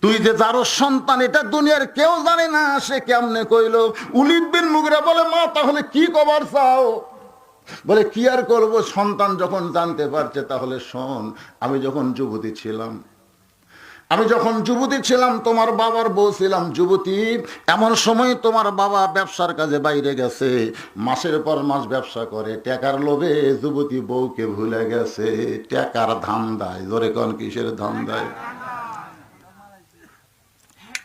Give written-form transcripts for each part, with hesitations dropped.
তুই যে যার সন্তান এটা দুনিয়ার কেউ জানে না, সে কেমনে কইল। ওলীদ বিন মুগিরা বলে, মা তাহলে কি কবার চাও? বলে কি আর করবো, সন্তান যখন জানতে পারছে তাহলে শোন, আমি যখন যুবতী ছিলাম তোমার বাবার বউ ছিলাম যুবতী, এমন সময় তোমার বাবা ব্যবসার কাজে বাইরে গেছে, মাসের পর মাস ব্যবসা করে, টাকার লোভে যুবতী বউকে ভুলে গেছে। টাকার ধান্দায়, জোরে কোন কিসের ধান্দায়?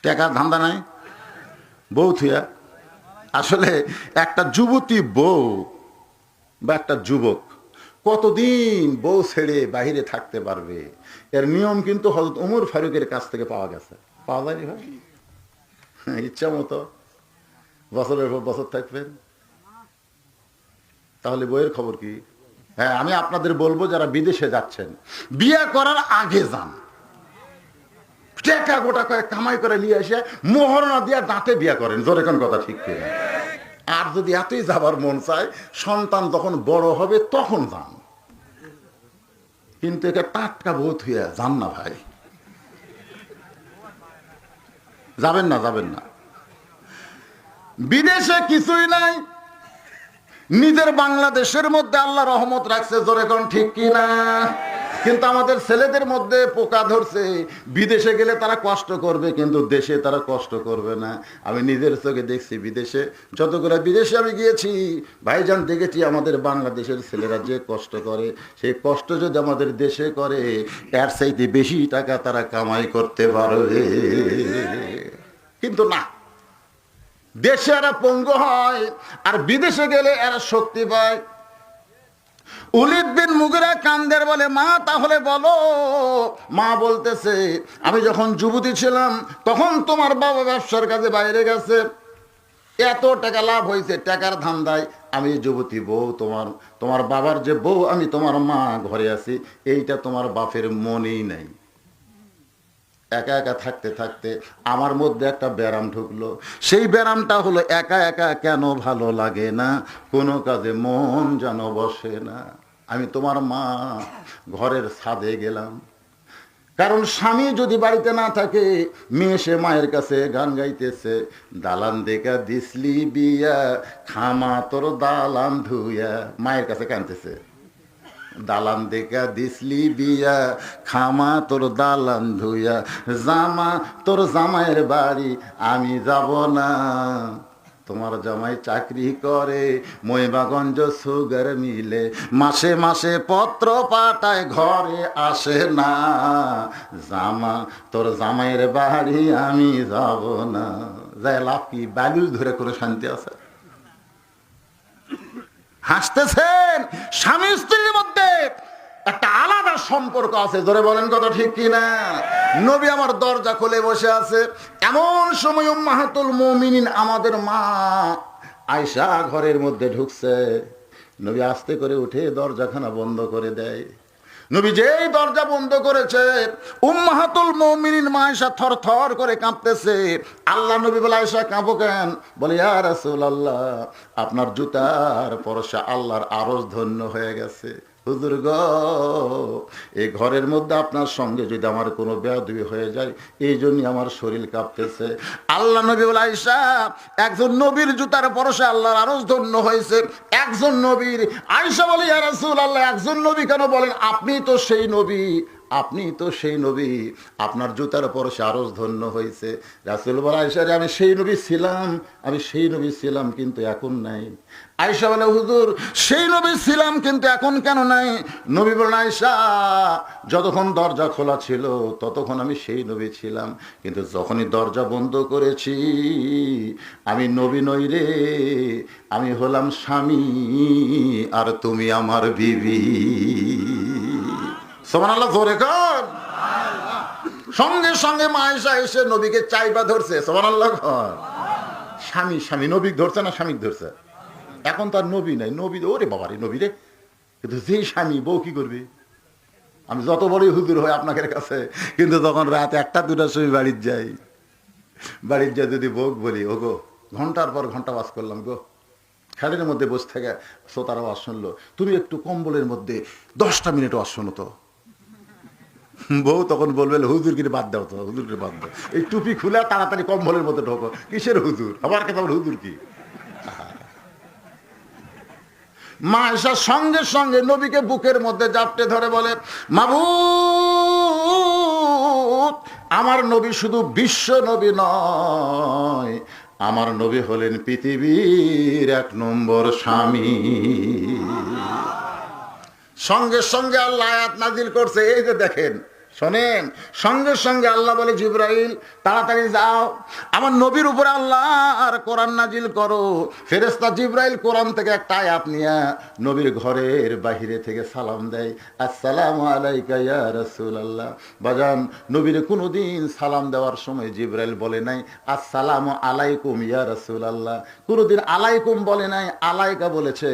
টাকার ধান্দা নাই বউ থুয়া। আসলে একটা যুবতী বউ বা একটা যুবক কতদিন বউ ছেড়ে বাহিরে থাকতে পারবে, এর নিয়ম কিন্তু হযরত ওমর ফারুকের কাছ থেকে পাওয়া গেছে। পাওয়া যায়নি ভাই? ইচ্ছা মতো বছরের পর বছর থাকবেন, তাহলে বইয়ের খবর কি? হ্যাঁ, আমি আপনাদের বলবো যারা বিদেশে যাচ্ছেন, বিয়ে করার আগে যান, টাকা গোটা কয়েক কামাই করে নিয়ে এসে মোহরনা দিয়া দাঁতে বিয়ে করেন। জোরে কোন কথা ঠিক কিনা? আর যদি এতই যাবার মন চায়, সন্তান যখন বড় হবে তখন যান, কিন্তু এটা টাটকা বোধ হইয়া যান না ভাই, যাবেন না। বিদেশে কিছুই নাই, নিজের বাংলাদেশের মধ্যে আল্লাহ রহমত রাখছে। জোরে কোন ঠিক কিনা? কিন্তু আমাদের ছেলেদের মধ্যে পোকা ধরছে। বিদেশে গেলে তারা কষ্ট করবে, কিন্তু দেশে তারা কষ্ট করবে না। আমি নিজের চোখে দেখছি, বিদেশে যতগুলো বিদেশে আমি গিয়েছি ভাইজান, দেখেছি আমাদের বাংলাদেশের ছেলেরা যে কষ্ট করে, সেই কষ্ট যদি আমাদের দেশে করে, এর চাইতে বেশি টাকা তারা কামাই করতে পারবে। কিন্তু না, দেশে এরা পঙ্গু হয়, আর বিদেশে গেলে এরা শক্তি পায়। ওলীদ বিন মুগিরা কান্দের বলে, মা তাহলে বলো। মা বলতেছে, আমি যখন যুবতী ছিলাম তখন তোমার বাবা ব্যবসার কাজে বাইরে গেছে, এত টাকা লাভ হয়েছে, টাকার ধান্দায় আমি যুবতী বউ, তোমার বাবার যে বউ, আমি তোমার মা ঘরে আছি, এইটা তোমার বাপের মনেই নাই। একা একা থাকতে থাকতে আমার মধ্যে একটা ব্যারাম ঢুকলো। সেই ব্যারামটা হলো, একা একা কেন ভালো লাগে না, কোনো কাজে মন যেন বসে না। আমি তোমার মা ঘরের ছাদে গেলাম, কারণ স্বামী যদি বাড়িতে না থাকে, মেয়ে সে মায়ের কাছে গান গাইতেছে, দালান দেখা দিসলি বিয়া, খামা তোর দালান ধুইয়া। মায়ের কাছে কানতেছে, দালান দেখা দিসলি বিয়া, খামা তোর দালান ধুইয়া, জামা তোর জামাইয়ের বাড়ি আমি যাব না। তোমার জামাই চাকরি করে মহিমাগঞ্জ সুগার মিলে, মাসে মাসে পত্র পাঠায়, ঘরে আসে না। জামা তোর জামাইয়ের বাড়ি আমি যাব না। যাই লাভ কি? বালুর ধরে করে শান্তি আছে? হাসতেছেন, স্বামী স্ত্রীর মধ্যে একটা আলাদা সম্পর্ক আছে। জোরে বলেন কথা ঠিক কিনা? নবী আমার দরজা খুলে বসে আছে, এমন সময় উম্মাহাতুল মুমিনিন আমাদের মা আয়েশা ঘরের মধ্যে ঢুকছে। নবী আস্তে করে উঠে দরজাখানা বন্ধ করে দেয়। নবী যেই দরজা বন্ধ করেছে, উম্মাহাতুল মুমিনিন মা আয়েশা থরথর করে কাঁপতেছে। আল্লাহ নবী বলে, আয়েশা কাঁপো কেন? বলে, ইয়া রাসূলুল্লাহ, আপনার জুতার পরশে আল্লাহর আরশ ধন্য হয়ে গেছে। হুজুর গো, এই ঘরের মধ্যে আপনার সঙ্গে যদি আমার কোনো বেয়াদবি হয়ে যায়, এই জন্যই আমার শরীর কাঁপতেছে। আল্লাহ নবী বলে, আয়েশা, একজন নবীর জুতার পরশে আল্লাহর আরশ ধন্য হয়েছে, একজন নবীর। আয়েশা বলে, ইয়া রাসূলুল্লাহ, একজন নবী কেন বলেন? আপনি তো সেই নবী, আপনার জুতার পরশে আরশ ধন্য হয়েছে। রাসূল বলে, আয়েশা রে, আমি সেই নবী ছিলাম কিন্তু এখন নাই। আয়েশা বলে, হুজুর, সেই নবী ছিলাম কিন্তু এখন কেন নাই? নবী বলেন, আয়েশা, যতক্ষণ দরজা খোলা ছিল ততক্ষণ আমি সেই নবী ছিলাম, কিন্তু যখনই দরজা বন্ধ করেছি, আমি নবী নই রে, আমি হলাম স্বামী, আর তুমি আমার বিবি। সুবহানাল্লাহ, জোরে কর। সঙ্গে সঙ্গে মা আয়েশা এসে নবীকে চাইবা ধরছে। সুবহানাল্লাহ। স্বামী নবী ধরছে না স্বামী ধরছে? এখন তার নবী নাই, নবী ওরে বাবারে নবী রে, কিন্তু যে স্বামী, বউ কি করবে? আমি যত বড়ই হুজুর হয় আপনাদের কাছে, কিন্তু যখন রাত 1টা-2টার সময় বাড়ির যাই যদি বউ বলি, ও গো, ঘন্টার পর ঘন্টা বাস করলাম গো, খেলের মধ্যে বসে থেকে শ্রোতার আওয়াজ শুনলো, তুমি একটু কম্বলের মধ্যে 10টা মিনিট আওয়াজ শোনো তো। বউ তখন বলবে হুজুরকে বাদ দাও, তো হুজুরকে বাদ দাও, এই টুপি খুলে তাড়াতাড়ি কম্বলের মধ্যে ঢোকো, কিসের হুজুর, আমার কাছে আমার হুজুর কি। মা আয়েশা সঙ্গে সঙ্গে নবীকে বুকের মধ্যে জাপটে ধরে বলে, মাবুদ, আমার নবী শুধু বিশ্ব নবী নয়, আমার নবী হলেন পৃথিবীর 1 নম্বর স্বামী। সঙ্গে সঙ্গে আল্লাহ আয়াত নাজিল করছে, এই যে দেখেন, শোনেন, সঙ্গে সঙ্গে আল্লাহ বলে, জিবরাইল তাড়াতাড়ি যাও, আমার নবীর উপরে আল্লাহ আর কোরআন নাজিল করো। ফেরেশতা জিবরাইল কোরআন থেকে একটা আয়াত নিয়ে নবীর ঘরের বাহিরে থেকে সালাম দেয়, আসসালামু আলাইকা ইয়া রাসূলুল্লাহ। বাজান, নবীর কোনোদিন সালাম দেওয়ার সময় জিবরাইল বলে নাই আসসালামু আলাইকুম ইয়া রাসূলুল্লাহ, কোনোদিন আলাইকুম বলে নাই, আলাইকা বলেছে।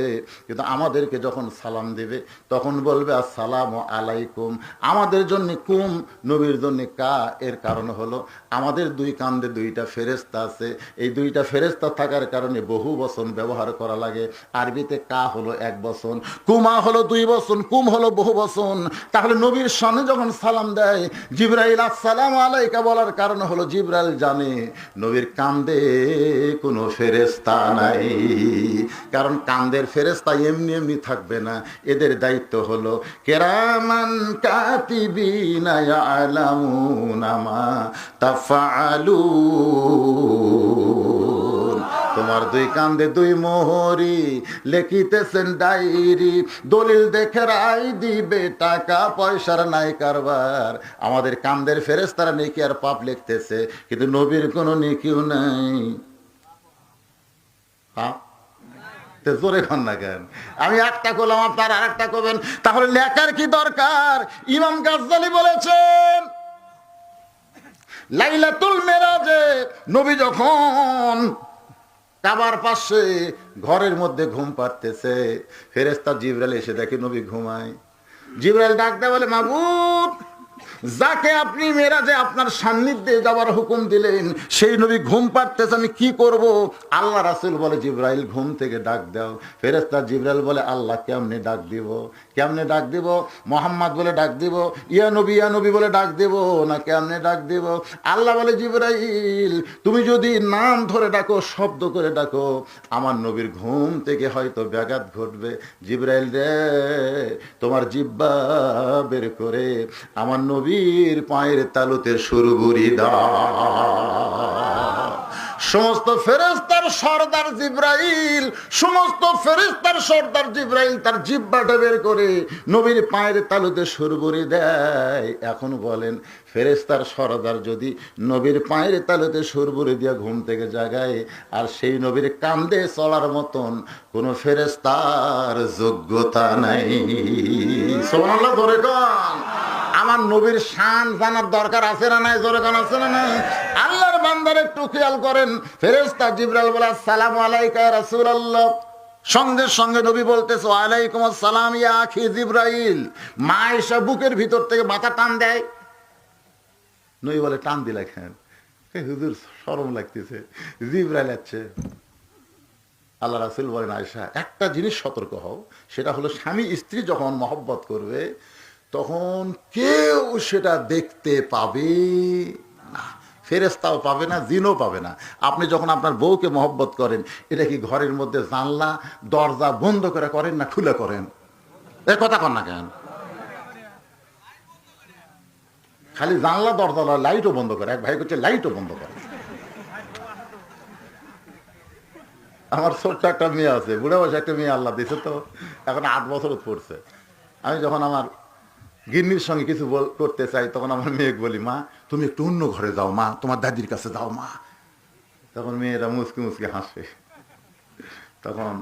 কিন্তু আমাদেরকে যখন সালাম দেবে তখন বলবে আসসালামু আলাইকুম। আমাদের জন্য কুম, নবীর জন্য কা। এর কারণ হলো আমাদের 2 কান্দে 2টা ফেরেশতা আছে, এই 2টা ফেরেশতা থাকার কারণে বহু বচন ব্যবহার করা লাগে। আরবিতে কা হলো 1 বচন, কুমা হলো 2 বচন, কুম হলো বহু বচন। তাহলে নবীর সামনে যখন সালাম দেয় জিবরাইল আসসালামু আলাইকা বলার কারণ হলো জিবরাইল জানে নবীর কান্দে কোনো ফেরেশতা নাই, কারণ কান্দের ফেরেশতা এমনি এমনি থাকবে না, এদের দায়িত্ব হলো কেরামান কাতিবিনা ইয়ালামুনা মা তাফআলুন। তোমার 2 কান্দে 2 মোহরি, লিখিতেছেন ডায়েরি, দলিল দেখে রায় দিবে, টাকা পয়সার নাই কারবার। আমাদের কান্দের ফেরেশতারা নেকি আর পাপ লিখতেছে, কিন্তু নবীর কোনো নেকিও নাই। হ্যাঁ, জোরে খান না কেন? আমি একটা করলাম, আপনার আর একটা করবেন, তাহলে লেখার কি দরকার? ইমাম গাজ্জালি বলেছেন, লাইলাতুল মেরাজে নবী যখন কাবার পাশে ঘরের মধ্যে ঘুম পাড়তেছে, ফেরেশতা জিবরাইল এসে দেখে নবী ঘুমায়। জিবরাইল ডাক দেয়, বলে, মাবুদ, যাকে আপনি মেরাজে আপনার সান্নিধ্যে যাওয়ার হুকুম দিলেন সেই নবী ঘুম পাড়তেছে, আমি কি করব? আল্লাহ রাসূল বলে, জিবরাইল ঘুম থেকে ডাক দাও। ফেরেশতা জিবরাইল বলে, আল্লাহ কেমনে ডাক দিব, কেমনে ডাক দিব? মোহাম্মদ বলে ডাক দিব, ইয়া নবী বলে ডাক দিব, না কেমনে ডাক দিব? আল্লাহ বলে, জিবরাইল তুমি যদি নাম ধরে ডাকো, শব্দ করে ডাকো, আমার নবীর ঘুম থেকে হয়তো ব্যাঘাত ঘটবে। জিবরাইল রে, তোমার জিহ্বা বের করে আমার নবীর পায়ের তালুতে সুরবুরি দাও। সমস্ত ফেরেশতার সর্দার জিবরাইল, সমস্ত ফেরেশতার সর্দার জিবরাইল তার জিহ্বাটা বের করে নবীর পায়ের তালুতে সুরবুরি দেয়। এখন বলেন, ফেরেশতার সর্দার যদি নবীর পায়ের তালুতে সুরবুরি দিয়ে ঘুম থেকে জাগায়, আর সেই নবীর কান্দে চলার মতন কোন ফেরেশতার যোগ্যতা নাই। সুবহানাল্লাহ, ধরে কান। আমার নবীর শান জানার দরকার আছে না নাই? জোরে কান, আছে না নাই? আল্লাহর বান্দার একটু খেয়াল করেন, ফেরেশতা জিবরাইল বলে, আসসালামু আলাইকা ইয়া রাসূলুল্লাহ। সঙ্গে সঙ্গে নবী বলতেছে, ওয়ালাইকুম আসসালাম ইয়া আখি জিবরাইল। মা আয়েশা বুকের ভিতর থেকে মাথা টান দেয়। নবী বলে, টান দিলা কেন? হুজুর শরম লাগতেছে, জিবরাইল আছে। আল্লাহ রাসূল বলেন, আয়েশা, একটা জিনিস সতর্ক হও, সেটা হলো স্বামী স্ত্রী যখন মহব্বত করবে তখন কেউ সেটা দেখতে পাবে না, ফেরেশতাও পাবে না, জিনও পাবে না। আপনি যখন আপনার বউকে মহব্বত করেন, এটা কি ঘরের মধ্যে জানলা দরজা বন্ধ করে করেন না খুলে করেন? এ কথা কন না কেন? খালি জানলা দরজা, লাইটও বন্ধ করে। এক ভাই করছে লাইটও বন্ধ করে। আমার ছোট্ট একটা মেয়ে আছে, বুড়া বয়সে একটা মেয়ে আল্লাহ দিয়েছে, তো এখন 8 বছর পড়ছে। আমি যখন আমার গিন্নির সঙ্গে কিছু করতে চাই, তখন আমার মেয়েকে বলি, মা তুমি একটু অন্য ঘরে যাও, মা তোমার দাদির কাছে যাও মা। তখন মেয়েরা মুচকি মুচকি হাসে। তখন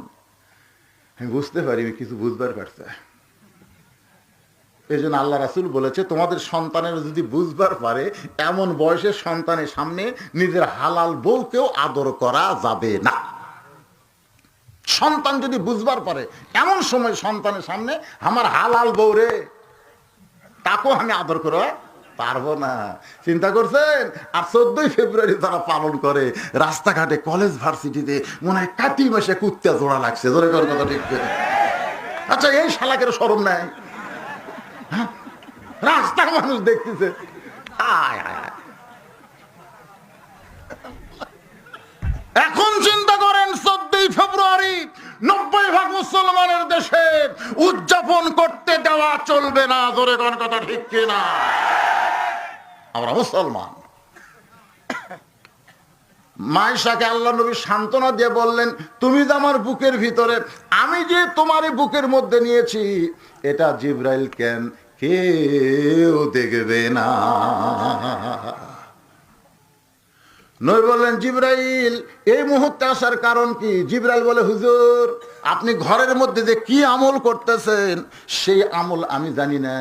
আমি বুঝতে পারি কিছু বুঝবার পারছে। এই জন্য আল্লাহ রাসূল বলেছে, তোমাদের সন্তানের যদি বুঝবার পারে, এমন বয়সের সন্তানের সামনে নিজের হালাল বউকেও আদর করা যাবে না। সন্তান যদি বুঝবার পারে, এমন সময় সন্তানের সামনে আমার হালাল বউ রে, তাকেও আমি আদর করে পারবো না। চিন্তা করছেন? আর 14ই ফেব্রুয়ারি তারা পালন করে রাস্তাঘাটে, কলেজ ভার্সিটিতে, মনে হয় কাটি মাসে কুত্তা জোড়া লাগছে। জোরে কর কথা, ঠিক করে। আচ্ছা, এই শালাকের শরম নাই? রাস্তার মানুষ দেখতেছে। আয় আয় আয়। এখন চিন্তা করেন 14ই ফেব্রুয়ারি 90% মুসলমানের দেশে উদযাপন করতে দেওয়া চলবে না। জোরে কোন কথা ঠিক কিনা? আমরা মুসলমান। মায়েশাকে আল্লাহ নবী সান্ত্বনা দিয়ে বললেন, তুমি যে আমার বুকের ভিতরে, আমি যে তোমার বুকের মধ্যে নিয়েছি, এটা জিবরাইল কেন কেউ দেখবে না। নবী বললেন, জিবরাইল এই মুহূর্তে আসার কারণ কি? জিবরাইল বলে, হুজুর আপনি ঘরের মধ্যে যে কি আমল করতেছেন সেই আমল আমি জানি না।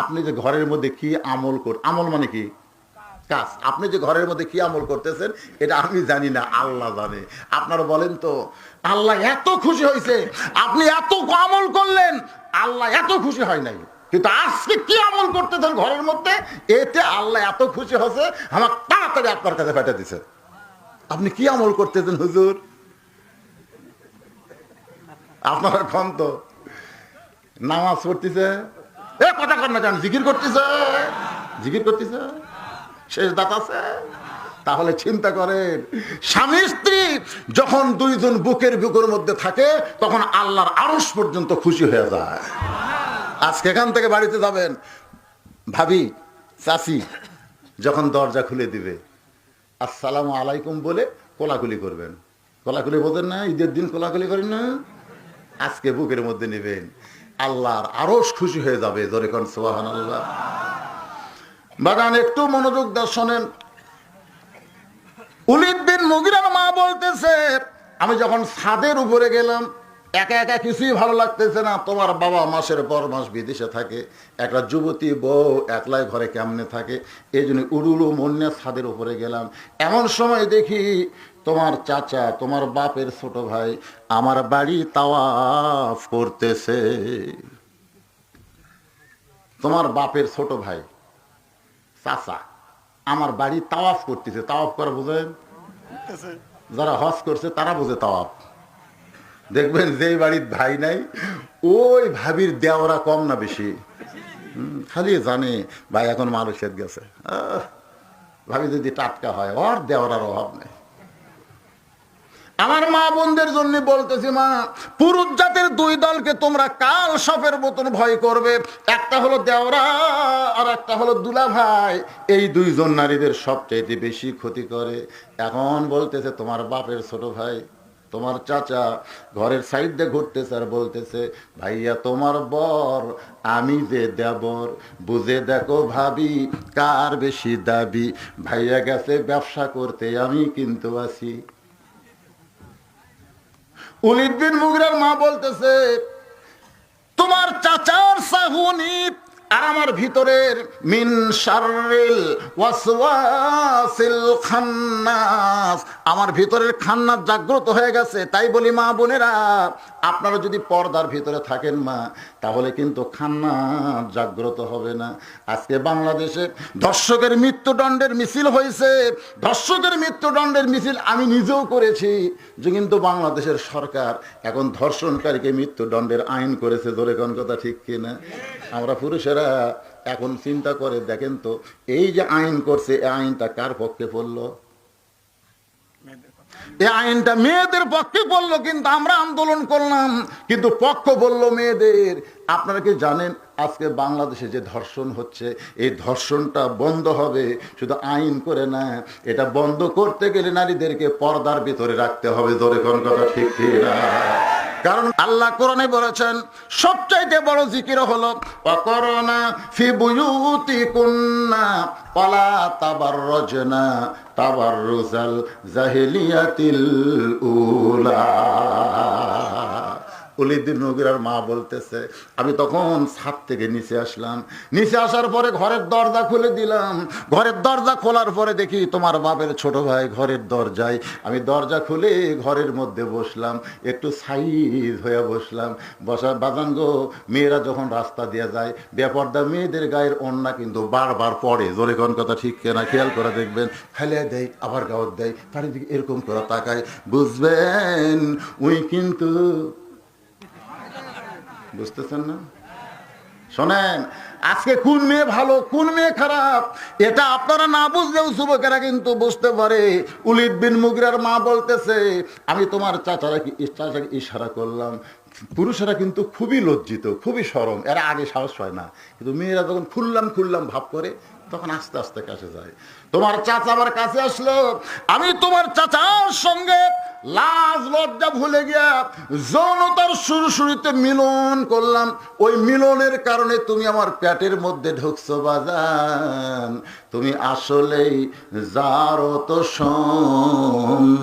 আপনি যে ঘরের মধ্যে কি আমল আমল মানে কি? কাজ। আপনি যে ঘরের মধ্যে কি আমল করতেছেন এটা আমি জানি না, আল্লাহ জানে। আপনারা বলেন তো, আল্লাহ এত খুশি হয়েছে, আপনি এত আমল করলেন, আল্লাহ এত খুশি হয় নাই, কিন্তু আজকে কি আমল করতেছেন ঘরের মধ্যে, এতে আল্লাহ এত খুশি হয়েছে, আমার তাড়াতাড়ি আপনার কাছে পাঠিয়ে দিছে। আপনি কি আমল করতেছেন হুজুর? আপনারা কম তো নামাজ পড়তেছে, এ কথা কর না কেন, জিকির করতেছে, জিকির করতেছে, শেষ দাঁত আছে। তাহলে চিন্তা করেন, স্বামী স্ত্রী যখন দুইজন বুকের মধ্যে থাকে তখন আল্লাহর আরশ পর্যন্ত খুশি হয়ে যায়। আজকে এখান থেকে বাড়িতে যাবেন, ভাবি চাচি যখন দরজা খুলে দিবে আসসালামু আলাইকুম বলে কোলাকুলি করবেন। কোলাকুলি বোঝেন না? ঈদের দিন কোলাকুলি করেন না? আজকে বুকের মধ্যে নেবেন, আল্লাহর আরশ খুশি হয়ে যাবে। জোরে কোন সুবহানাল্লাহ। বাগান একটু মনোযোগ দিয়ে শোনেন। ওলীদ বিন মুগীরার মা বলতেছে, আমি যখন ছাদের উপরে গেলাম, একা একা কিছুই ভালো লাগতেছে না। তোমার বাবা মাসের পর মাস বিদেশে থাকে, একটা যুবতী বউ একলাই ঘরে কেমনে থাকে, এই জন্য উড়ুড়ু মন নিয়ে ছাদের উপরে গেলাম। এমন সময় দেখি তোমার চাচা, তোমার বাপের ছোট ভাই আমার বাড়ি তাওয়াফ করতেছে। তোমার বাপের ছোট ভাই চাচা আমার বাড়ি তাওয়াফ করতেছে। তাওয়াফ করা বোঝেন? যারা হজ করছে তারা বোঝে তাওয়াফ। দেখবেন যেই বাড়ির ভাই নাই ওই ভাবির দেওরা কম না বেশি, খালি জানে ভাই এখন মালয়েশিয়া গেছে, ভাবি যদি টাটকা হয় ওর দেওয়ার অভাব নেই। আমার মা বোনদের জন্য বলতেছি, মা পুরুষ জাতের দুই দলকে তোমরা কাল সাপের মতন ভয় করবে, একটা হলো দেওরা আর একটা হলো দুলা ভাই। এই দুইজন নারীদের সবচেয়ে বেশি ক্ষতি করে। এখন বলতেছে তোমার বাপের ছোট ভাই, তোমার চাচা ঘরের সাইড দিয়ে ঘুরতেছে আর বলতেছে, ভাইয়া তোমার বর আমি যে দেবর, বুঝে দেখো ভাবি কার বেশি দাবি, ভাইয়া গেছে ব্যবসা করতে আমি কিন্তু আছি। ওলীদ বিন মুগীরার মা বলতেছে, তোমার চাচার সাহুনি আর আমার ভিতরের মিন শাররিল ওয়াসওয়াসিল খান্নাস, আমার ভিতরের খান্নাস জাগ্রত হয়ে গেছে। তাই বলি মা বোনেরা, আপনারা যদি পর্দার ভিতরে থাকেন মা, তাহলে কিন্তু খান্নাস জাগ্রত হবে না। আজকে বাংলাদেশে ধর্ষকের মৃত্যুদণ্ডের মিছিল হয়েছে, ধর্ষকের মৃত্যুদণ্ডের মিছিল আমি নিজেও করেছি, যে কিন্তু বাংলাদেশের সরকার এখন ধর্ষণকারীকে মৃত্যুদণ্ডের আইন করেছে। জোরে কোন কথা ঠিক কিনা? আমরা পুরুষেরা এখন চিন্তা করে দেখেন তো, এই যে আইন করছে এই আইনটা কার পক্ষে পড়লো? এই আইনটা মেয়েদের পক্ষে পড়লো, কিন্তু আমরা আন্দোলন করলাম, কিন্তু পক্ষ বললো মেয়েদের। আপনারা কি জানেন আজকে বাংলাদেশে যে ধর্ষণ হচ্ছে, এই ধর্ষণটা বন্ধ হবে শুধু আইন করে না, এটা বন্ধ করতে গেলে নারীদেরকে পর্দার ভিতরে রাখতে হবে। জোরে কোন কথা ঠিক না? কারণ আল্লাহ কোরআনে বলেছেন সবচাইতে বড় জিকির হলো ওয়াকরনা ফি বুয়ুতিকুন্না ওয়ালা তাবাররাজনা তাবাররুজাল জাহিলিয়াতিল উলা। ওলীদ বিন মুগীরার মা বলতেছে, আমি তখন ছাদ থেকে নিচে আসলাম, নিচে আসার পরে ঘরের দরজা খুলে দিলাম। ঘরের দরজা খোলার পরে দেখি তোমার বাপের ছোট ভাই ঘরের দরজায়। আমি দরজা খুলে ঘরের মধ্যে বসলাম, একটু সাইজ হয়ে বসলাম। বসার বাজান গো, মেয়েরা যখন রাস্তা দিয়ে যায় বেপর্দা মেয়েদের গায়ের ওড়না কিন্তু বারবার পড়ে। জোরে কোন কথা ঠিক কেনা? খেয়াল করে দেখবেন, ফেলে দেয় আবার গাওয়ার দেয়, তার দিকে এরকম করে তাকায়, বুঝবেন ওই কিন্তু, বুঝতেছেন না? শোনেন, আজকে কোন মেয়ে ভালো কোন মেয়ে খারাপ এটা আপনারা না বুঝলেও যুবকেরা কিন্তু বুঝতে পারে। উলিদ বিন মুগিরার মা বলতেছে, আমি তোমার চাচাকে ইশারা করলাম। পুরুষেরা কিন্তু খুবই লজ্জিত, খুবই শরম, এরা আগে সাহস হয় না, কিন্তু মেয়েরা যখন খুললাম ভাব করে তখন আস্তে আস্তে কাছে যায়। তোমার চাচা আমার কাছে আসলো, আমি তোমার চাচার সঙ্গে লাজ লজ্জা ভুলে গিয়া যৌনতার শুরুতে মিলন করলাম। ওই মিলনের কারণে তুমি আমার পেটের মধ্যে ঢুকছো বাজান, তুমি আসলেই যার তো সন্তান।